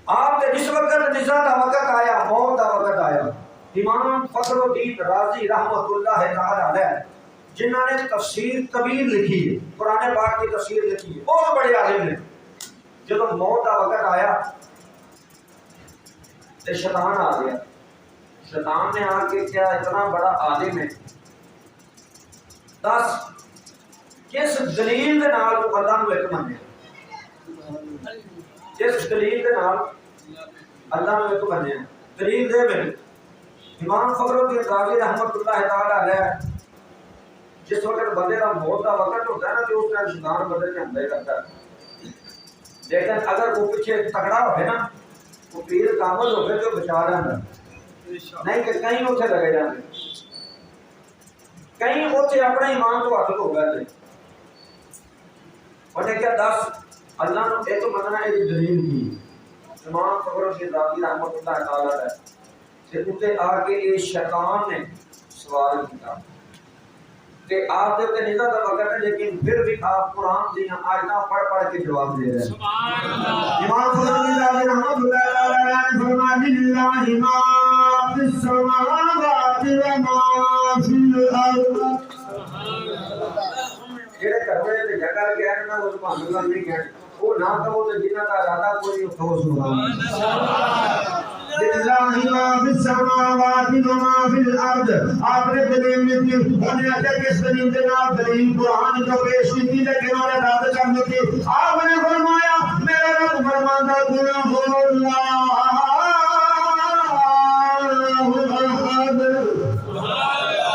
آپ کے جس وقت نزا کا وقت آیا، موت کا وقت آیا، امام فخر الدین رازی رحمۃ اللہ تعالی علیہ جنہوں نے تفسیر کبیر لکھی ہے، قرآن پاک کی تفسیر لکھی ہے، بہت بڑے عالم نے، جب موت کا وقت آیا تو شیطان آ گیا۔ شیطان نے آ کے کیا اتنا بڑا عالم ہے، دس کس دلیل دے نال تو اللہ نو ایک منیا، جس دلیل دے نال اللہ نو ایک منیا، دلیل دے میں امام فخر الدین رازی رحمۃ اللہ تعالی علیہ جس وقت بندے کا موت کا وقت ہوتا ہے نا تو اس کا شیطان بندے کے اندر کرتا ہے، لیکن اگر وہ پیچھے تگڑا ہوئے نا، وہ پیر کامل ہوئے تو بچا رہا ہے، نہیں کہ کہیں اتنے لگے جانے، کہیں اتنے اپنے ایمان تو حاصل ہو گئے تھے۔ انہیں کیا دس اللہ نے ایک مننا ایک دلیل کی، امام فخر الدین رازی رحمۃ اللہ تعالی علیہ سے اتنے آ کے یہ شیطان نے سوال کیا کہ آپ دے تے نزا کا وقت ہے لیکن پھر بھی آپ قرآن دیا آیتاں پڑھ پڑھ کے جواب دے رہے ہیں۔ سبحان اللہ۔ امام فخر الدین رازی رحمۃ اللہ تعالی علیہ نے فرمایا للہ ما فی السماوات و ما فی الارض، جڑے کرنے تے جگہ کے کہنے نا وہ سبحان اللہ نہیں کہنے، وہ نہ کہو تو جنہ کا ارادہ کوئی نہیں کہو سبحان اللہ۔ للہ ما فی السماوات و ما فی الارض، آپ نے دلیل لکھی، انہیں اچھا کس دلیل کے نام دلیل قرآن کو پیش کی تھی لیکن انہوں نے رد کر دی۔ آپ نے فرمایا میرا رب فرماتا قل هو اللہ احد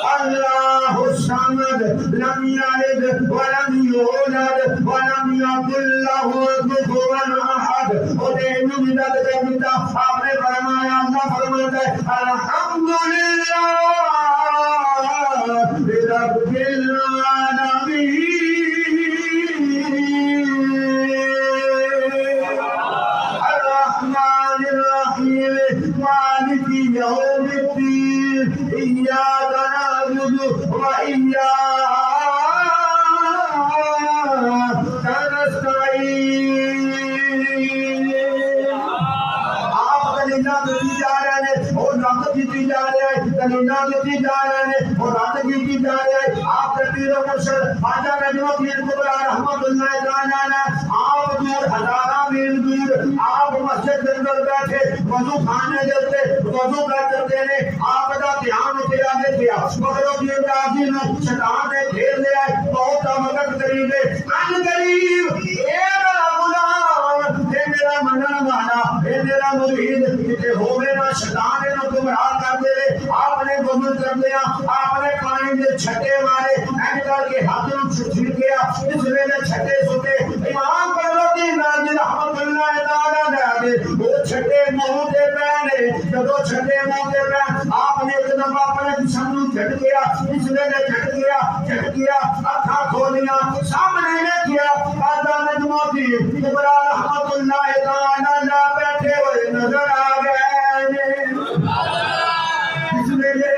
اللہ الصمد لم یلد ولم یولد ولم یکن له کفوا احد، انہیں مدد کر دیتا۔ آپ نے فرمایا اللہ فرماتا ہے الحمدللہ رب العالمین الرحمن الرحیم مالک یوم الدین ایاک نعبد و ایاک نستعین۔ آپ دلیلہ دیتی جا رہے ہیں اور رد کیتی جا رہے ہیں، دلیلہ دیتی جا رہے ہیں اور رد کیتی جا رہے ہیں۔ آپ کے پیر و مرشد خواجہ نجم الدین کبریٰ رحمۃ اللہ تعالی علیہ آپ دور ہزارہ میل دور آپ مسجد کے اندر بیٹھے وضو خانے جلتے وضو کرتے ہیں، آپ کا دھیان اتنے آگے کیا فخر الدین رازی نے شیطان نے گھیر لیا ہے، بہت کا وقت قریب ہے، ان قریب اے میرا غلام اے میرا منن والا اے میرا مرید کتے ہو میرا شیطان نے گمراہ کر دے۔ آپ نے وضو کر لیا، آپ نے پانی میں چھٹے مارے، این کر کے ہاتھوں چھڑ گیا، اس ویلے چھٹے سوتے امام فخر الدین رازی رحمۃ اللہ تعالی علیہ وہ چھٹے منہ تے پہنے، جدو چھٹے منہ تے پہن آپ نے ایک دفعہ اپنے جسم نو جھٹ گیا، اس ویلے جھٹ گیا اکھاں کھولیا، سامنے دیکھیا خواجہ نجم الدین کبریٰ رحمۃ اللہ تعالی علیہ بیٹھے ہوئے نظر آ گئے۔ اس ویلے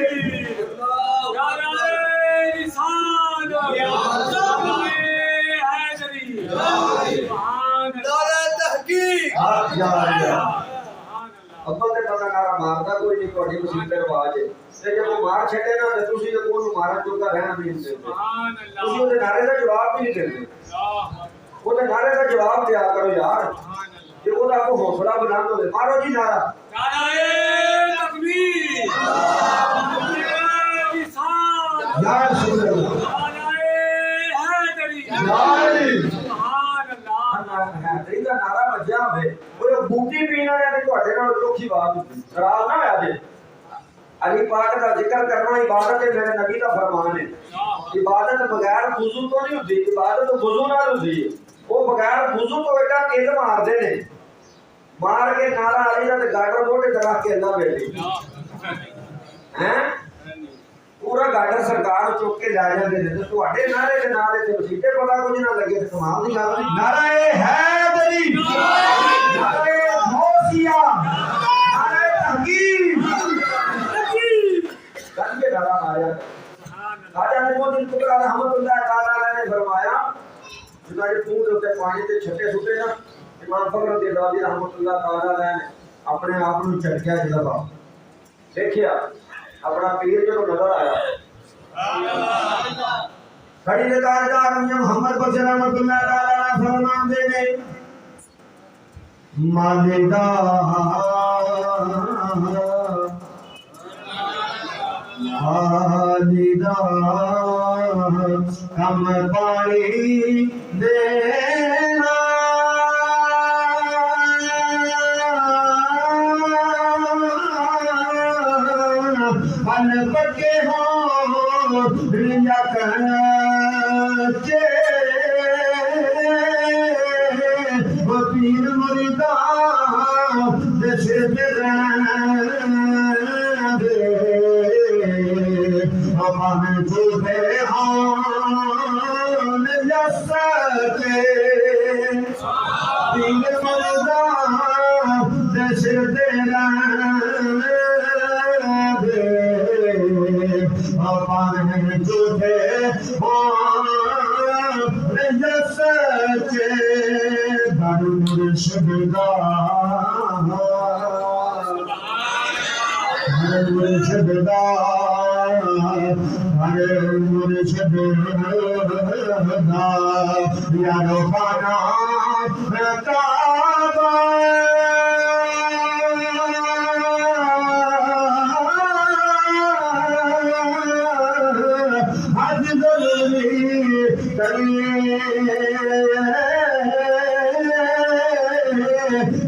ابا تے پتہ نارا ماردا کوئی نہیں، تہاڈی مسجد تے رواج ہے تے جے کوئی مار چھڈے نا تے تسی تے کوئی مارن جوگا رہنا نہیں دے، تسی اودے نعرے دا جواب بھی نہیں دیندے، اودے نعرے دا جواب دیا کرو یار، کہ وہ آپ کو حوصلہ بلند ہو، مارو جی نعرہ نعرہ تکبیر یا رسول اللہ حیدری کا نعرہ بجیا ہوئے وہ بوٹی پینا ہے تو اٹھے نہ چوکھی بات ہوتی خراب نہ ہے آجے علی پاک کا ذکر کرنا عبادت ہے، میرے نبی کا فرمان ہے، عبادت بغیر وضو تو نہیں ہوتی، عبادت وضو نہ ہوتی ہے، وہ بغیر وضو تو ایڈا تیل مار دے نے، مار کے نعرہ علی کا گاڈر موٹے طرح کے اللہ بیٹھی ہیں پورا گاڈر سرکار چوک کے لے جاندے نے، تو اڈے نعرے کے نعرے تے مسیتے پتہ کچھ نہ لگے تے کمال دی گل نہیں، نعرہ حیدری نعرہ غوثیہ نعرہ تحقیق گل کے نعرہ ماریا۔ خواجہ نجم الدین کبریٰ رحمۃ اللہ تعالی علیہ نے فرمایا جنہاں دے پور تے پانی دے چھٹے سٹے نا امام فخر الدین رازی رحمۃ اللہ تعالی علیہ نے اپنے آپ کو چٹکیا جلوا دیکھیا اپنا پیر جو نظر آیا کھڑی کارگار محمد بشیر رحمۃ اللہ تعالی علیہ فرمان دے نے مالدا مالدا کم پانی دینا پن پکے ہوں رنجا کچے وہ پیر مریدا جیسے ہم جھوٹے ہوں جستے پیر مریدا جیسے ہم جھوٹے ہوں جستے در مرشد دا در مرشد دا در مرشد دا یارو خانہ کعبہ حج ضروری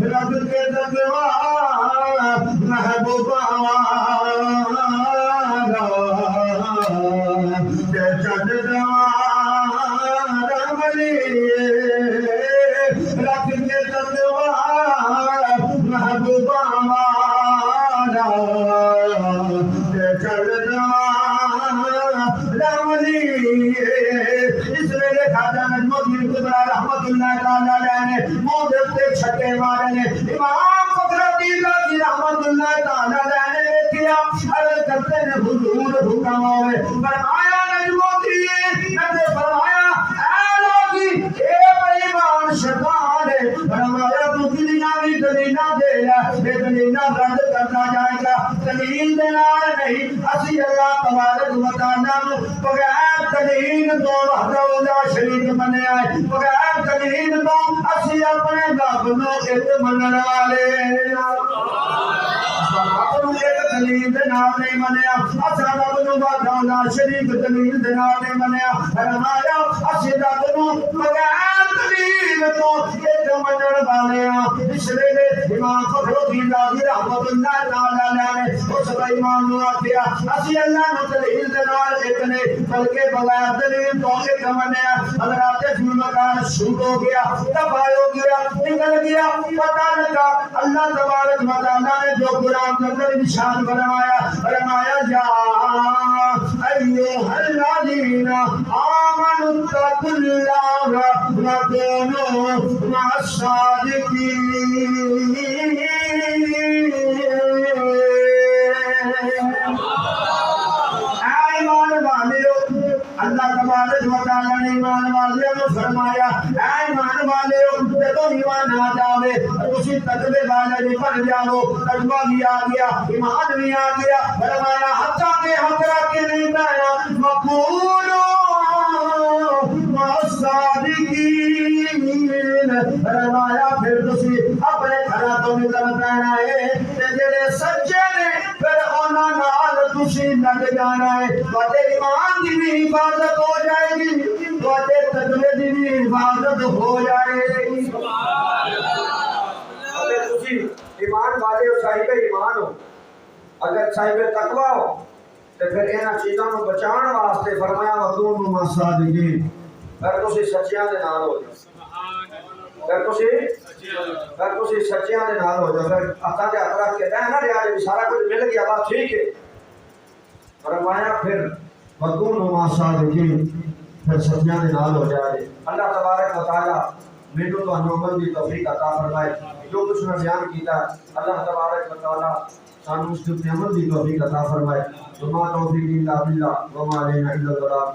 رب کے تقوی محبوبہ چند رملی رب کے تقوی محبوبہ چند رملی اس ویلے خواجہ نجم الدین کبریٰ رحمۃ اللہ تعالی علیہ نے منہ دیکھتے چھکے مارے نے امام فخر الدین رازی رحمۃ اللہ تعالی علیہ نے کیا عرض کرتے ہیں حضور حکم ہوئے فرمایا نجم الدین نے فرمایا اے لوگی اے بےایمان شیطان ہے فرمایا تو دنیا کی دلیلہ دے یہ دلیلہ رد کرنا جائے گا دلیل دینا نہیں اسی اللہ تبارک و تعالی بغیر دلیل تو وحدہ لا شریک بنے آئے بغیر دلیل تو اسی اپنے رب نو ایک منن والے اپنوں ایک دلیل دے نال نہیں منیا اساں رب نو وحدہ لا شریک دلیل دے نال نہیں منیا فرمایا اسی رب نو بغیر دلیل تو ایک منن والے اس لیے امام فخر الدین رازی رحمۃ اللہ تعالی علیہ نے اس ایمان نو آکھیا اسی اللہ نو دلیل دے نال ایک نہیں بلکہ بغیر دلیل تو ایک منیا حضرات مکان شروع ہو گیا تباہ ہو گیا نکل گیا پتہ لگا اللہ تبارک و تعالی نے جو قرآن کے اندر نشان فرمایا یا ایھا الذین آمنوا اتقوا اللہ وکونوا مع الصادقین اللہ تبارک و تعالی نے ایمان والوں کو فرمایا اے ایمان والو جب ایمان آ جاوے اسی تقوی والے بھی بن جاؤ تقوی بھی آ گیا ایمان بھی آ گیا فرمایا حتیٰ کہ حضرت کے نہیں کہا وقولوا مع الصادقین فرمایا پھر تسی اپنے گھراں تو نکل پینا ہے تے جڑے سچے نے پھر انہاں نال تسی لگ جانا ہے تے ایمان دی بھی حفاظت ہو جائے گی تے تقوی دی بھی حفاظت ہو جائے گی اگر تسی ایمان والے ہو صاحب ایمان ہو اگر صاحب تقوی ہو تے پھر انہاں چیزاں نوں بچان واسطے فرمایا وقوم مع الصادقین پھر تسی سچیاں دے نال ہو جاؤ پھر تسی سچیاں دے نال ہو جاؤ پھر ہتھاں تے ہتھ رکھ کے رہنا رہیا جے سارا کچھ مل گیا بس ٹھیک ہے فرمایا پھر وقوم مع الصادقین پھر سچیاں دے نال ہو جائے اللہ تبارک و تعالی میرے تو عمل کی توفیق عطا فرمائے جو کچھ میں بیان کیتا اللہ تبارک و تعالی سانو اس کے عمل کی توفیق عطا فرمائے وما توفیق الا باللہ وما علینا الا البلاغ.